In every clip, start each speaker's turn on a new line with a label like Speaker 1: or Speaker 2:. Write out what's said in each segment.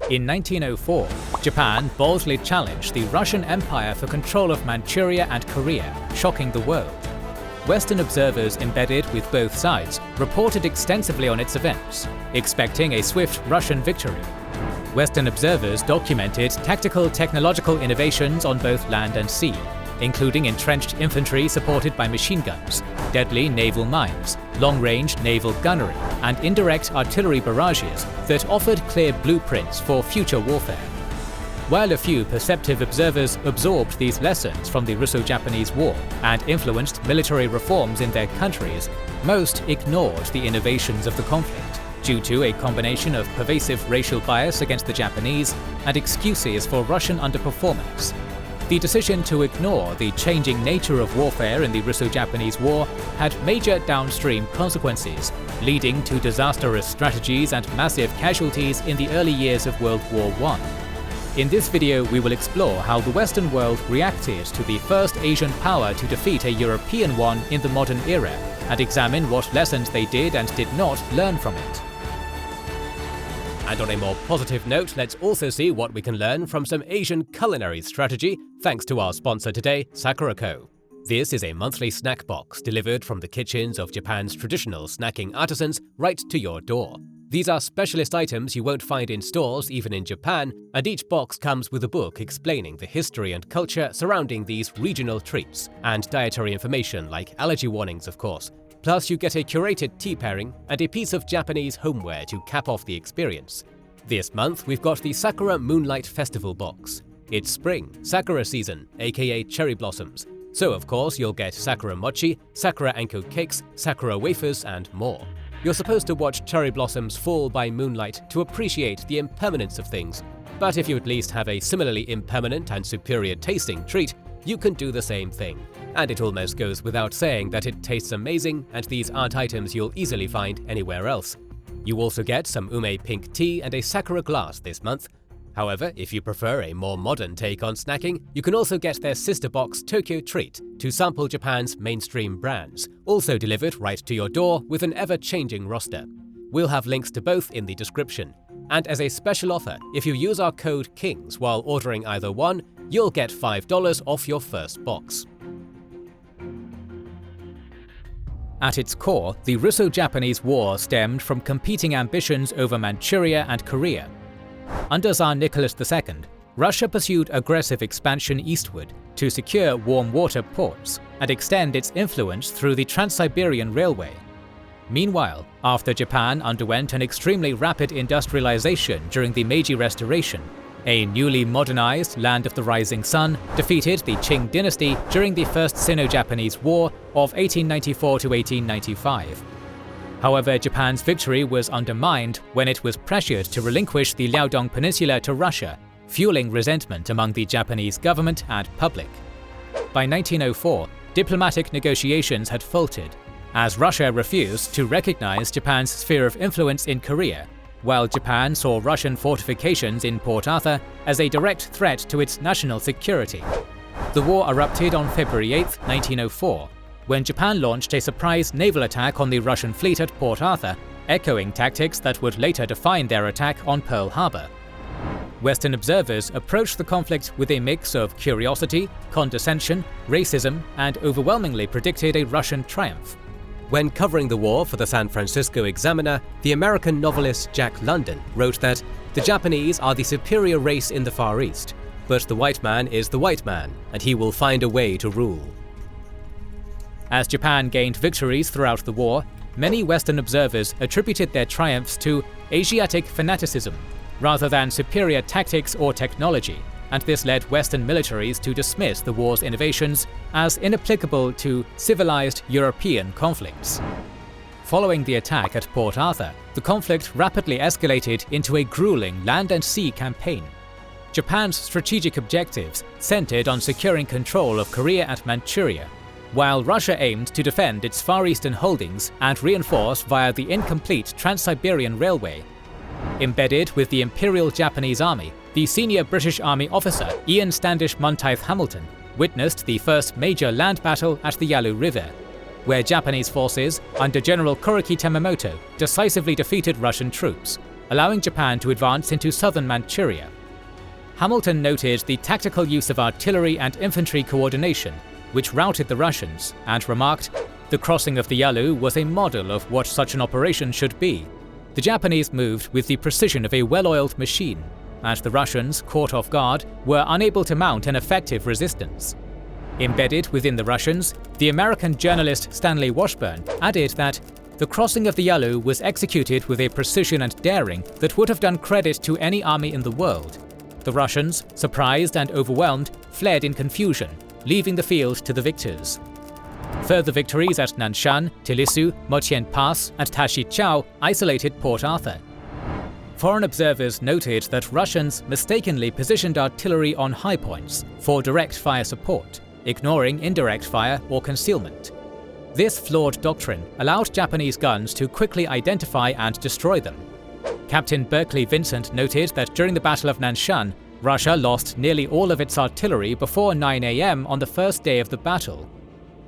Speaker 1: In 1904, Japan boldly challenged the Russian Empire for control of Manchuria and Korea, shocking the world. Western observers embedded with both sides reported extensively on its events, expecting a swift Russian victory. Western observers documented tactical technological innovations on both land and sea, including entrenched infantry supported by machine guns, deadly naval mines, long-range naval gunnery, and indirect artillery barrages that offered clear blueprints for future warfare. While a few perceptive observers absorbed these lessons from the Russo-Japanese War and influenced military reforms in their countries, most ignored the innovations of the conflict due to a combination of pervasive racial bias against the Japanese and excuses for Russian underperformance. The decision to ignore the changing nature of warfare in the Russo-Japanese War had major downstream consequences, leading to disastrous strategies and massive casualties in the early years of World War I. In this video, we will explore how the Western world reacted to the first Asian power to defeat a European one in the modern era, and examine what lessons they did and did not learn from it.
Speaker 2: And on a more positive note, let's also see what we can learn from some Asian culinary strategy, thanks to our sponsor today, Sakura Co. This is a monthly snack box delivered from the kitchens of Japan's traditional snacking artisans right to your door. These are specialist items you won't find in stores even in Japan, and each box comes with a book explaining the history and culture surrounding these regional treats, and dietary information like allergy warnings, of course. Plus, you get a curated tea pairing and a piece of Japanese homeware to cap off the experience. This month, we've got the Sakura Moonlight Festival box. It's spring, Sakura season, aka cherry blossoms. So of course, you'll get Sakura mochi, Sakura anko cakes, Sakura wafers, and more. You're supposed to watch cherry blossoms fall by moonlight to appreciate the impermanence of things. But if you at least have a similarly impermanent and superior tasting treat, you can do the same thing. And it almost goes without saying that it tastes amazing, and these aren't items you'll easily find anywhere else. You also get some ume pink tea and a Sakura glass this month. However, if you prefer a more modern take on snacking, you can also get their sister box Tokyo Treat to sample Japan's mainstream brands, also delivered right to your door with an ever-changing roster. We'll have links to both in the description. And as a special offer, if you use our code KINGS while ordering either one, you'll get $5 off your first box.
Speaker 1: At its core, the Russo-Japanese War stemmed from competing ambitions over Manchuria and Korea. Under Tsar Nicholas II, Russia pursued aggressive expansion eastward to secure warm water ports and extend its influence through the Trans-Siberian Railway. Meanwhile, after Japan underwent an extremely rapid industrialization during the Meiji Restoration, a newly modernized Land of the Rising Sun defeated the Qing dynasty during the First Sino-Japanese War of 1894 to 1895. However, Japan's victory was undermined when it was pressured to relinquish the Liaodong Peninsula to Russia, fueling resentment among the Japanese government and public. By 1904, diplomatic negotiations had faltered, as Russia refused to recognize Japan's sphere of influence in Korea, while Japan saw Russian fortifications in Port Arthur as a direct threat to its national security. The war erupted on February 8, 1904, when Japan launched a surprise naval attack on the Russian fleet at Port Arthur, echoing tactics that would later define their attack on Pearl Harbor. Western observers approached the conflict with a mix of curiosity, condescension, racism, and overwhelmingly predicted a Russian triumph.
Speaker 2: When covering the war for the San Francisco Examiner, the American novelist Jack London wrote that the Japanese are the superior race in the Far East, but the white man is the white man, and he will find a way to rule.
Speaker 1: As Japan gained victories throughout the war, many Western observers attributed their triumphs to Asiatic fanaticism rather than superior tactics or technology, and this led Western militaries to dismiss the war's innovations as inapplicable to civilized European conflicts. Following the attack at Port Arthur, the conflict rapidly escalated into a grueling land and sea campaign. Japan's strategic objectives centered on securing control of Korea and Manchuria, while Russia aimed to defend its Far Eastern holdings and reinforce via the incomplete Trans-Siberian Railway. Embedded with the Imperial Japanese Army, the senior British Army officer Ian Standish Monteith Hamilton witnessed the first major land battle at the Yalu River, where Japanese forces under General Kuroki Tememoto decisively defeated Russian troops, allowing Japan to advance into southern Manchuria. Hamilton noted the tactical use of artillery and infantry coordination, which routed the Russians, and remarked, "The crossing of the Yalu was a model of what such an operation should be. The Japanese moved with the precision of a well-oiled machine, and the Russians, caught off guard, were unable to mount an effective resistance." Embedded within the Russians, the American journalist Stanley Washburn added that the crossing of the Yalu was executed with a precision and daring that would have done credit to any army in the world. The Russians, surprised and overwhelmed, fled in confusion, leaving the field to the victors. Further victories at Nanshan, Tilisu, Motian Pass, and Tashichao isolated Port Arthur. Foreign observers noted that Russians mistakenly positioned artillery on high points for direct fire support, ignoring indirect fire or concealment. This flawed doctrine allowed Japanese guns to quickly identify and destroy them. Captain Berkeley Vincent noted that during the Battle of Nanshan, Russia lost nearly all of its artillery before 9 AM on the first day of the battle.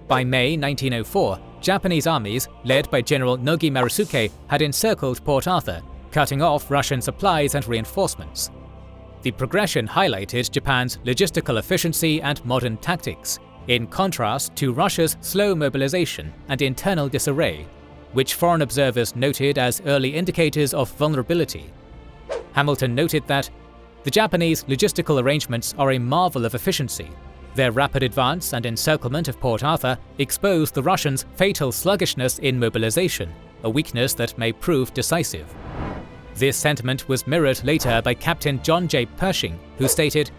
Speaker 1: By May 1904, Japanese armies, led by General Nogi Marisuke, had encircled Port Arthur, cutting off Russian supplies and reinforcements. The progression highlighted Japan's logistical efficiency and modern tactics, in contrast to Russia's slow mobilization and internal disarray, which foreign observers noted as early indicators of vulnerability. Hamilton noted that the Japanese logistical arrangements are a marvel of efficiency. Their rapid advance and encirclement of Port Arthur exposed the Russians' fatal sluggishness in mobilization, a weakness that may prove decisive. This sentiment was mirrored later by Captain John J. Pershing, who stated,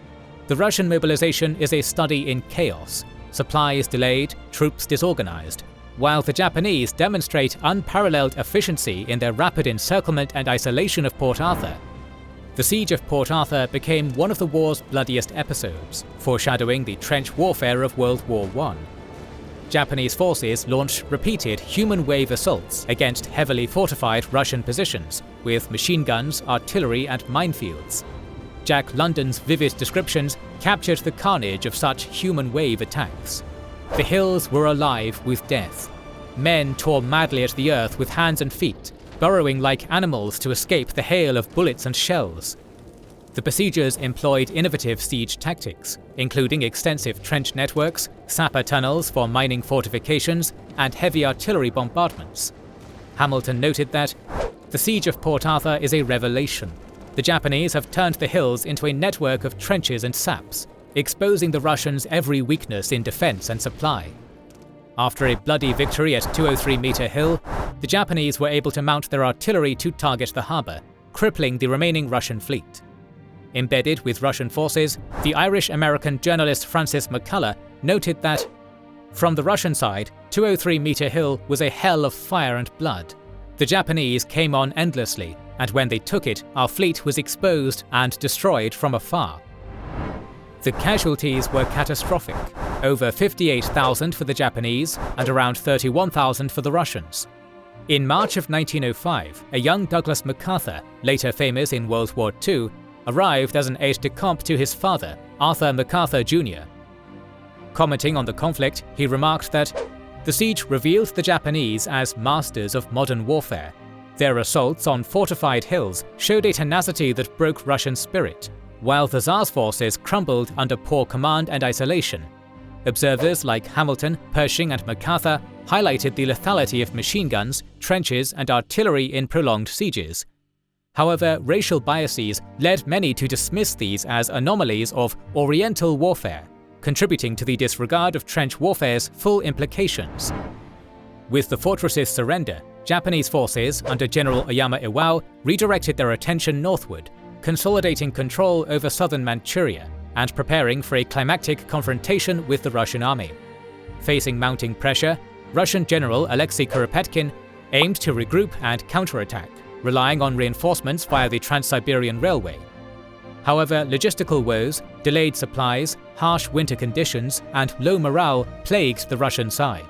Speaker 1: "The Russian mobilization is a study in chaos, supplies delayed, troops disorganized, while the Japanese demonstrate unparalleled efficiency in their rapid encirclement and isolation of Port Arthur." The siege of Port Arthur became one of the war's bloodiest episodes, foreshadowing the trench warfare of World War I. Japanese forces launched repeated human wave assaults against heavily fortified Russian positions, with machine guns, artillery, and minefields. Jack London's vivid descriptions captured the carnage of such human wave attacks. The hills were alive with death. Men tore madly at the earth with hands and feet, burrowing like animals to escape the hail of bullets and shells. The besiegers employed innovative siege tactics, including extensive trench networks, sapper tunnels for mining fortifications, and heavy artillery bombardments. Hamilton noted that the siege of Port Arthur is a revelation. The Japanese have turned the hills into a network of trenches and saps, exposing the Russians' every weakness in defense and supply. After a bloody victory at 203-meter Hill, the Japanese were able to mount their artillery to target the harbour, crippling the remaining Russian fleet. Embedded with Russian forces, the Irish-American journalist Francis McCullough noted that, "From the Russian side, 203-meter Hill was a hell of fire and blood. The Japanese came on endlessly, and when they took it, our fleet was exposed and destroyed from afar." The casualties were catastrophic, over 58,000 for the Japanese and around 31,000 for the Russians. In March of 1905, a young Douglas MacArthur, later famous in World War II, arrived as an aide-de-camp to his father, Arthur MacArthur Jr. Commenting on the conflict, he remarked that the siege revealed the Japanese as masters of modern warfare. Their assaults on fortified hills showed a tenacity that broke Russian spirit, while the Tsar's forces crumbled under poor command and isolation. Observers like Hamilton, Pershing, and MacArthur highlighted the lethality of machine guns, trenches, and artillery in prolonged sieges. However, racial biases led many to dismiss these as anomalies of Oriental warfare, contributing to the disregard of trench warfare's full implications. With the fortress's surrender, Japanese forces under General Oyama Iwao redirected their attention northward, consolidating control over southern Manchuria and preparing for a climactic confrontation with the Russian army. Facing mounting pressure, Russian General Alexei Kuropatkin aimed to regroup and counterattack, relying on reinforcements via the Trans-Siberian Railway. However, logistical woes, delayed supplies, harsh winter conditions, and low morale plagued the Russian side.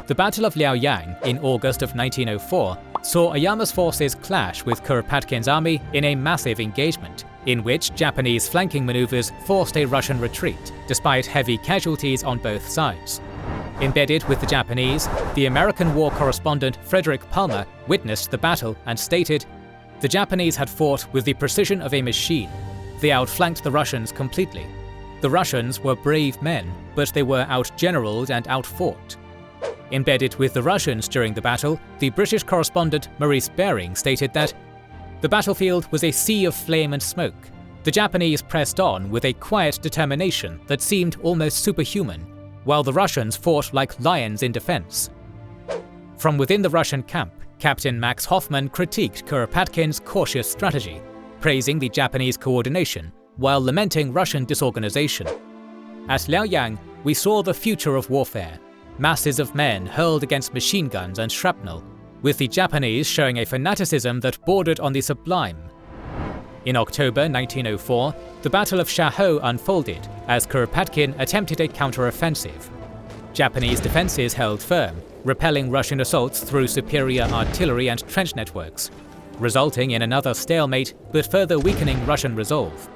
Speaker 1: The Battle of Liaoyang in August of 1904 saw Oyama's forces clash with Kuropatkin's army in a massive engagement, in which Japanese flanking maneuvers forced a Russian retreat, despite heavy casualties on both sides. Embedded with the Japanese, the American war correspondent Frederick Palmer witnessed the battle and stated, The Japanese had fought with the precision of a machine. They outflanked the Russians completely. The Russians were brave men, but they were outgeneraled and outfought. Embedded with the Russians during the battle, the British correspondent Maurice Baring stated that the battlefield was a sea of flame and smoke. The Japanese pressed on with a quiet determination that seemed almost superhuman, while the Russians fought like lions in defense. From within the Russian camp, Captain Max Hoffman critiqued Kuropatkin's cautious strategy, praising the Japanese coordination while lamenting Russian disorganization. At Liaoyang, we saw the future of warfare, masses of men hurled against machine guns and shrapnel, with the Japanese showing a fanaticism that bordered on the sublime. In October 1904, the Battle of Shaho unfolded as Kuropatkin attempted a counter-offensive. Japanese defenses held firm, repelling Russian assaults through superior artillery and trench networks, resulting in another stalemate but further weakening Russian resolve.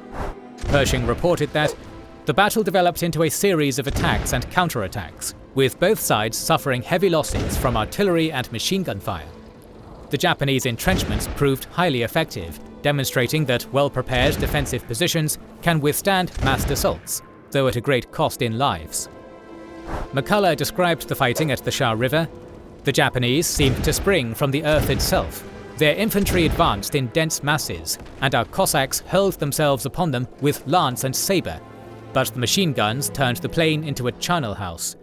Speaker 1: Pershing reported that the battle developed into a series of attacks and counterattacks, with both sides suffering heavy losses from artillery and machine gun fire. The Japanese entrenchments proved highly effective, demonstrating that well-prepared defensive positions can withstand massed assaults, though at a great cost in lives. McCullough described the fighting at the Yalu River. The Japanese seemed to spring from the earth itself. Their infantry advanced in dense masses, and our Cossacks hurled themselves upon them with lance and sabre. But the machine guns turned the plain into a charnel house.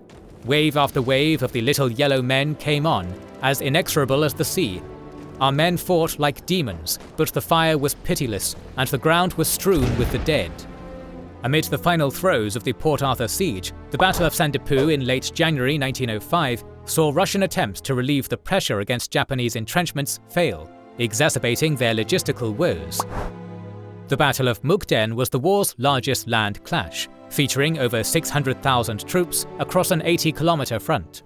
Speaker 1: Wave after wave of the little yellow men came on, as inexorable as the sea. Our men fought like demons, but the fire was pitiless, and the ground was strewn with the dead. Amid the final throes of the Port Arthur siege, the Battle of Sandipu in late January 1905 saw Russian attempts to relieve the pressure against Japanese entrenchments fail, exacerbating their logistical woes. The Battle of Mukden was the war's largest land clash, featuring over 600,000 troops across an 80-kilometer front.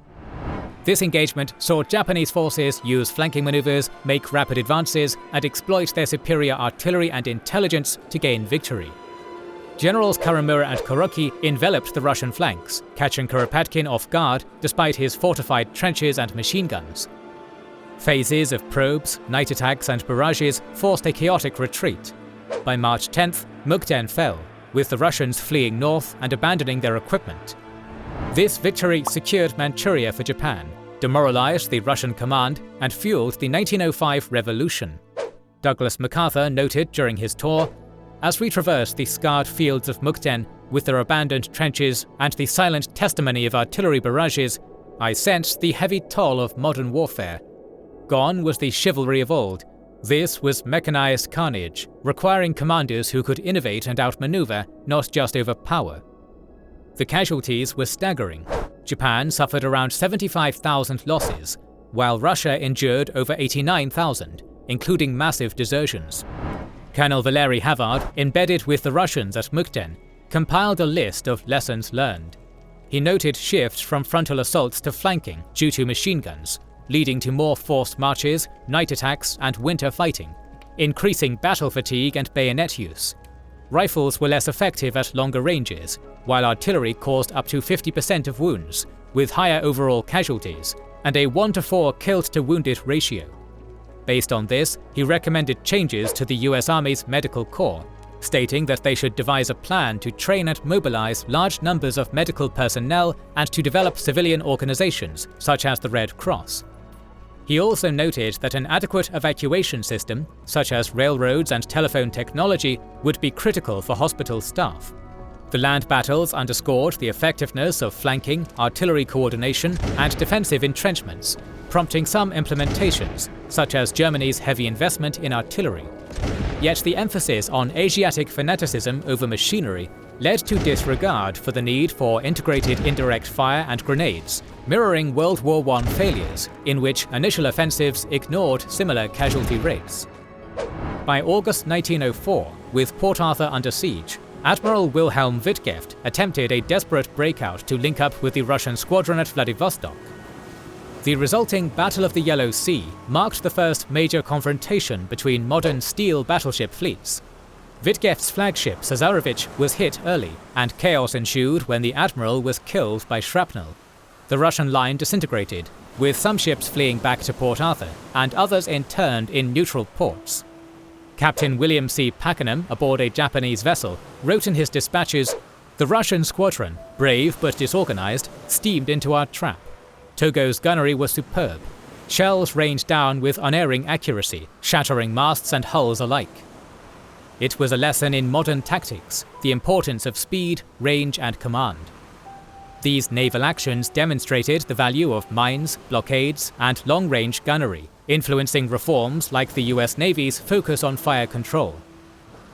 Speaker 1: This engagement saw Japanese forces use flanking maneuvers, make rapid advances, and exploit their superior artillery and intelligence to gain victory. Generals Karamura and Kuroki enveloped the Russian flanks, catching Kuropatkin off guard despite his fortified trenches and machine guns. Phases of probes, night attacks, and barrages forced a chaotic retreat. By March 10th, Mukden fell, with the Russians fleeing north and abandoning their equipment. This victory secured Manchuria for Japan, demoralized the Russian command, and fueled the 1905 revolution. Douglas MacArthur noted during his tour, "As we traversed the scarred fields of Mukden with their abandoned trenches and the silent testimony of artillery barrages, I sensed the heavy toll of modern warfare. Gone was the chivalry of old. This was mechanized carnage, requiring commanders who could innovate and outmaneuver, not just overpower." The casualties were staggering. Japan suffered around 75,000 losses, while Russia endured over 89,000, including massive desertions. Colonel Valery Havard, embedded with the Russians at Mukden, compiled a list of lessons learned. He noted shifts from frontal assaults to flanking due to machine guns, leading to more forced marches, night attacks, and winter fighting, increasing battle fatigue and bayonet use. Rifles were less effective at longer ranges, while artillery caused up to 50% of wounds, with higher overall casualties, and a 1-to-4 killed-to-wounded ratio. Based on this, he recommended changes to the US Army's Medical Corps, stating that they should devise a plan to train and mobilize large numbers of medical personnel and to develop civilian organizations, such as the Red Cross. He also noted that an adequate evacuation system, such as railroads and telephone technology, would be critical for hospital staff. The land battles underscored the effectiveness of flanking, artillery coordination, and defensive entrenchments, prompting some implementations, such as Germany's heavy investment in artillery. Yet the emphasis on Asiatic fanaticism over machinery led to disregard for the need for integrated indirect fire and grenades, mirroring World War I failures, in which initial offensives ignored similar casualty rates. By August 1904, with Port Arthur under siege, Admiral Wilhelm Wittgeft attempted a desperate breakout to link up with the Russian squadron at Vladivostok. The resulting Battle of the Yellow Sea marked the first major confrontation between modern steel battleship fleets. Wittgeft's flagship Cesarewitch was hit early, and chaos ensued when the admiral was killed by shrapnel. The Russian line disintegrated, with some ships fleeing back to Port Arthur and others interned in neutral ports. Captain William C. Pakenham, aboard a Japanese vessel, wrote in his dispatches, "The Russian squadron, brave but disorganized, steamed into our trap. Togo's gunnery was superb. Shells rained down with unerring accuracy, shattering masts and hulls alike. It was a lesson in modern tactics, the importance of speed, range and command. These naval actions demonstrated the value of mines, blockades, and long-range gunnery, influencing reforms like the US Navy's focus on fire control.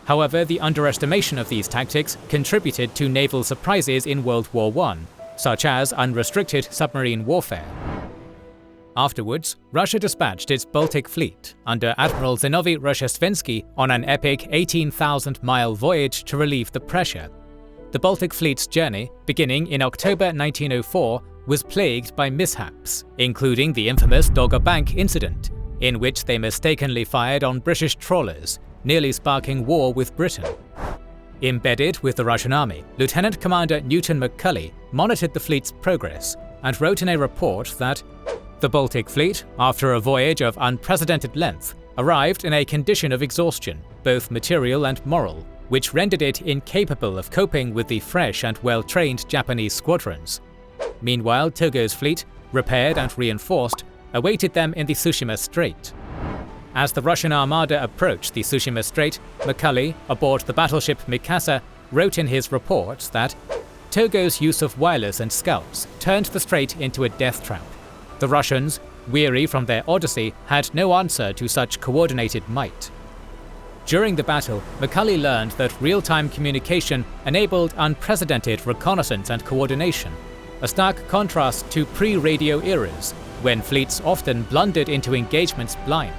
Speaker 1: However, the underestimation of these tactics contributed to naval surprises in World War I, such as unrestricted submarine warfare. Afterwards, Russia dispatched its Baltic Fleet under Admiral Zinovy Rozhestvensky on an epic 18,000-mile voyage to relieve the pressure. The Baltic Fleet's journey, beginning in October 1904, was plagued by mishaps, including the infamous Dogger Bank incident, in which they mistakenly fired on British trawlers, nearly sparking war with Britain. Embedded with the Russian army, Lieutenant Commander Newton McCulley monitored the fleet's progress and wrote in a report that the Baltic Fleet, after a voyage of unprecedented length, arrived in a condition of exhaustion, both material and moral, which rendered it incapable of coping with the fresh and well-trained Japanese squadrons. Meanwhile, Togo's fleet, repaired and reinforced, awaited them in the Tsushima Strait. As the Russian armada approached the Tsushima Strait, Macaulay, aboard the battleship Mikasa, wrote in his report that Togo's use of wireless and scouts turned the strait into a death trap. The Russians, weary from their odyssey, had no answer to such coordinated might. During the battle, Macaulay learned that real-time communication enabled unprecedented reconnaissance and coordination, a stark contrast to pre-radio eras, when fleets often blundered into engagements blind.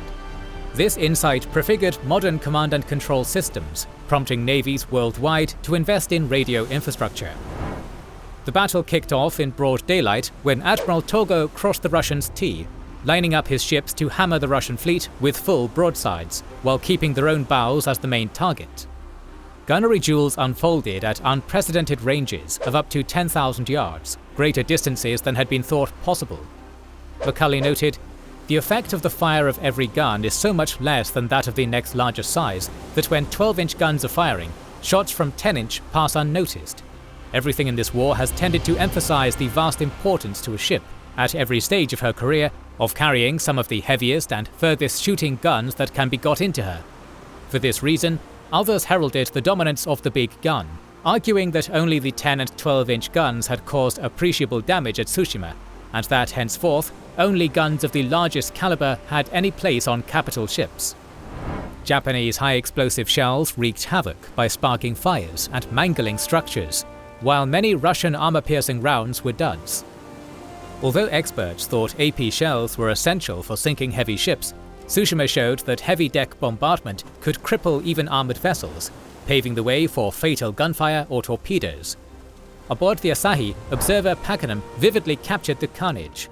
Speaker 1: This insight prefigured modern command and control systems, prompting navies worldwide to invest in radio infrastructure. The battle kicked off in broad daylight when Admiral Togo crossed the Russians' T, lining up his ships to hammer the Russian fleet with full broadsides, while keeping their own bows as the main target. Gunnery duels unfolded at unprecedented ranges of up to 10,000 yards, greater distances than had been thought possible. Macaulay noted, "The effect of the fire of every gun is so much less than that of the next largest size that when 12-inch guns are firing, shots from 10-inch pass unnoticed. Everything in this war has tended to emphasize the vast importance to a ship, at every stage of her career, of carrying some of the heaviest and furthest shooting guns that can be got into her. For this reason, others heralded the dominance of the big gun, arguing that only the 10 and 12-inch guns had caused appreciable damage at Tsushima, and that henceforth only guns of the largest caliber had any place on capital ships. Japanese high-explosive shells wreaked havoc by sparking fires and mangling structures, while many Russian armor-piercing rounds were duds. Although experts thought AP shells were essential for sinking heavy ships, Tsushima showed that heavy deck bombardment could cripple even armored vessels, paving the way for fatal gunfire or torpedoes. Aboard the Asahi, observer Pakenham vividly captured the carnage.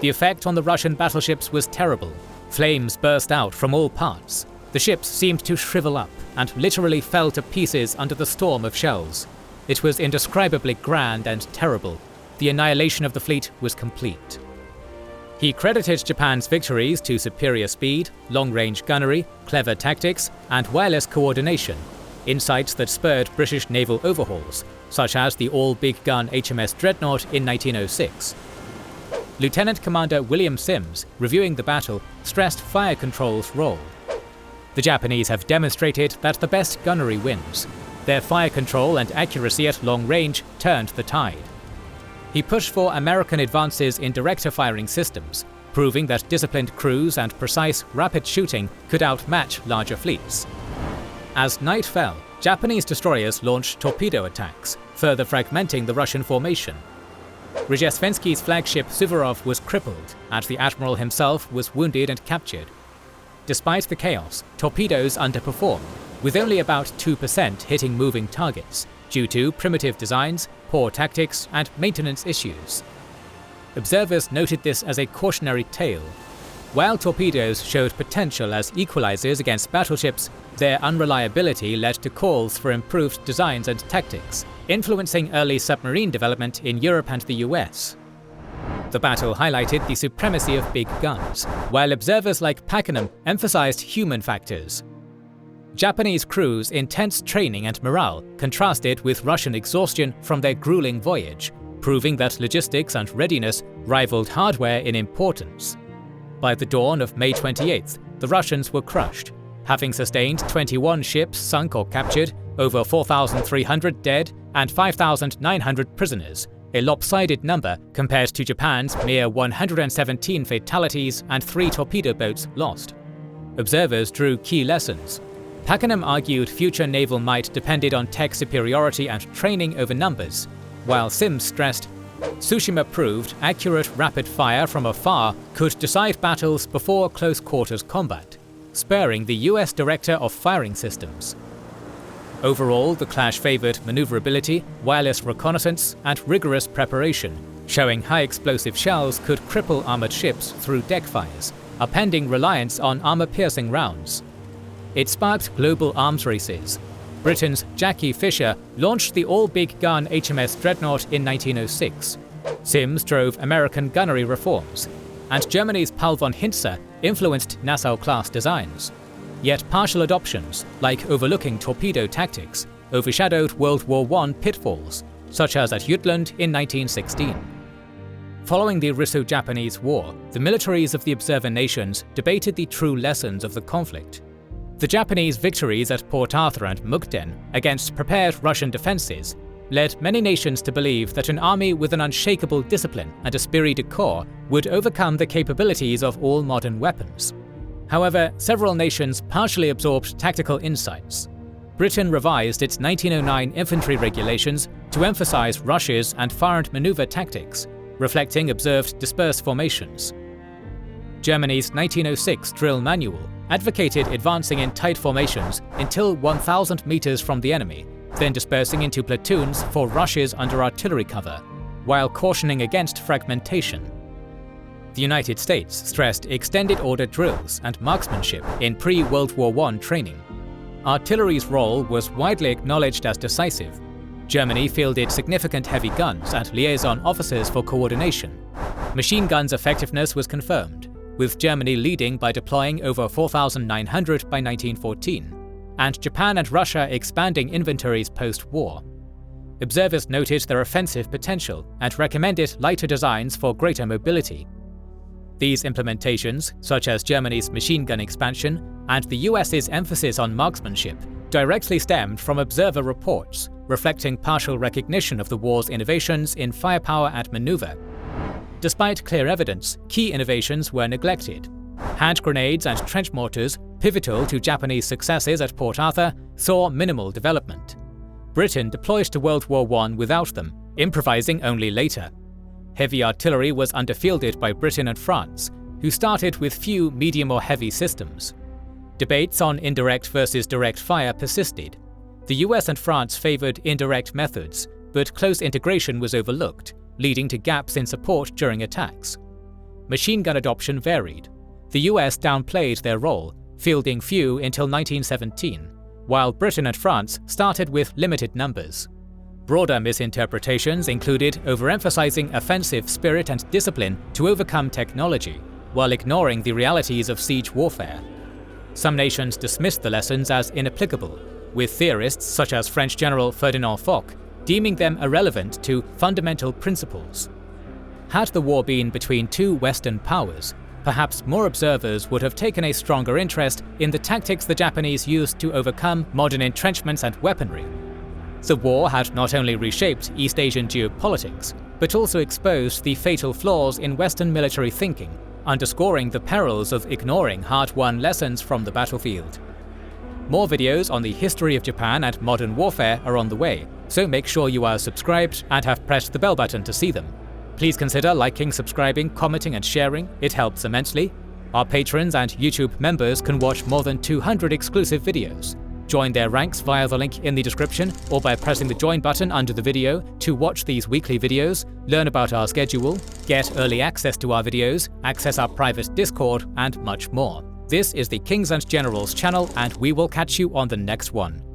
Speaker 1: The effect on the Russian battleships was terrible. Flames burst out from all parts. The ships seemed to shrivel up and literally fell to pieces under the storm of shells. It was indescribably grand and terrible. The annihilation of the fleet was complete. He credited Japan's victories to superior speed, long-range gunnery, clever tactics, and wireless coordination, insights that spurred British naval overhauls, such as the all-big-gun HMS Dreadnought in 1906. Lieutenant Commander William Sims, reviewing the battle, stressed fire control's role. The Japanese have demonstrated that the best gunnery wins. Their fire control and accuracy at long range turned the tide. He pushed for American advances in director firing systems, proving that disciplined crews and precise, rapid shooting could outmatch larger fleets. As night fell, Japanese destroyers launched torpedo attacks, further fragmenting the Russian formation. Rozhestvensky's flagship Suvorov was crippled, and the admiral himself was wounded and captured. Despite the chaos, torpedoes underperformed, with only about 2% hitting moving targets, due to primitive designs, poor tactics, and maintenance issues. Observers noted this as a cautionary tale. While torpedoes showed potential as equalizers against battleships, their unreliability led to calls for improved designs and tactics, influencing early submarine development in Europe and the US. The battle highlighted the supremacy of big guns, while observers like Pakenham emphasized human factors. Japanese crews' intense training and morale contrasted with Russian exhaustion from their grueling voyage, proving that logistics and readiness rivaled hardware in importance. By the dawn of May 28th, the Russians were crushed, having sustained 21 ships sunk or captured, over 4,300 dead, and 5,900 prisoners, a lopsided number compared to Japan's mere 117 fatalities and 3 torpedo boats lost. Observers drew key lessons. Pakenham argued future naval might depended on tech superiority and training over numbers, while Sims stressed, Tsushima proved accurate rapid fire from afar could decide battles before close quarters combat, spurring the US Director of Firing Systems. Overall, the clash favoured manoeuvrability, wireless reconnaissance, and rigorous preparation, showing high explosive shells could cripple armoured ships through deck fires, appending reliance on armour-piercing rounds. It sparked global arms races. Britain's Jackie Fisher launched the all-big gun HMS Dreadnought in 1906. Sims drove American gunnery reforms, and Germany's Paul von Hintze influenced Nassau-class designs. Yet partial adoptions, like overlooking torpedo tactics, overshadowed World War I pitfalls, such as at Jutland in 1916. Following the Russo-Japanese War, the militaries of the observer nations debated the true lessons of the conflict. The Japanese victories at Port Arthur and Mukden against prepared Russian defences led many nations to believe that an army with an unshakable discipline and esprit de corps would overcome the capabilities of all modern weapons. However, several nations partially absorbed tactical insights. Britain revised its 1909 infantry regulations to emphasize rushes and fire-and maneuver tactics, reflecting observed dispersed formations. Germany's 1906 drill manual advocated advancing in tight formations until 1,000 meters from the enemy, then dispersing into platoons for rushes under artillery cover, while cautioning against fragmentation. The United States stressed extended order drills and marksmanship in pre-World War I training. Artillery's role was widely acknowledged as decisive. Germany fielded significant heavy guns and liaison officers for coordination. Machine guns' effectiveness was confirmed, with Germany leading by deploying over 4,900 by 1914, and Japan and Russia expanding inventories post-war. Observers noted their offensive potential and recommended lighter designs for greater mobility. These implementations, such as Germany's machine gun expansion and the US's emphasis on marksmanship, directly stemmed from observer reports, reflecting partial recognition of the war's innovations in firepower and maneuver. Despite clear evidence, key innovations were neglected. Hand grenades and trench mortars, pivotal to Japanese successes at Port Arthur, saw minimal development. Britain deployed to World War I without them, improvising only later. Heavy artillery was underfielded by Britain and France, who started with few medium or heavy systems. Debates on indirect versus direct fire persisted. The US and France favoured indirect methods, but close integration was overlooked, leading to gaps in support during attacks. Machine gun adoption varied. The US downplayed their role, fielding few until 1917, while Britain and France started with limited numbers. Broader misinterpretations included overemphasizing offensive spirit and discipline to overcome technology, while ignoring the realities of siege warfare. Some nations dismissed the lessons as inapplicable, with theorists such as French General Ferdinand Foch deeming them irrelevant to fundamental principles. Had the war been between two Western powers, perhaps more observers would have taken a stronger interest in the tactics the Japanese used to overcome modern entrenchments and weaponry. The war had not only reshaped East Asian geopolitics, but also exposed the fatal flaws in Western military thinking, underscoring the perils of ignoring hard-won lessons from the battlefield. More videos on the history of Japan and modern warfare are on the way, so make sure you are subscribed and have pressed the bell button to see them. Please consider liking, subscribing, commenting and sharing, it helps immensely. Our patrons and YouTube members can watch more than 200 exclusive videos. Join their ranks via the link in the description or by pressing the join button under the video to watch these weekly videos, learn about our schedule, get early access to our videos, access our private Discord, and much more. This is the Kings and Generals channel, and we will catch you on the next one.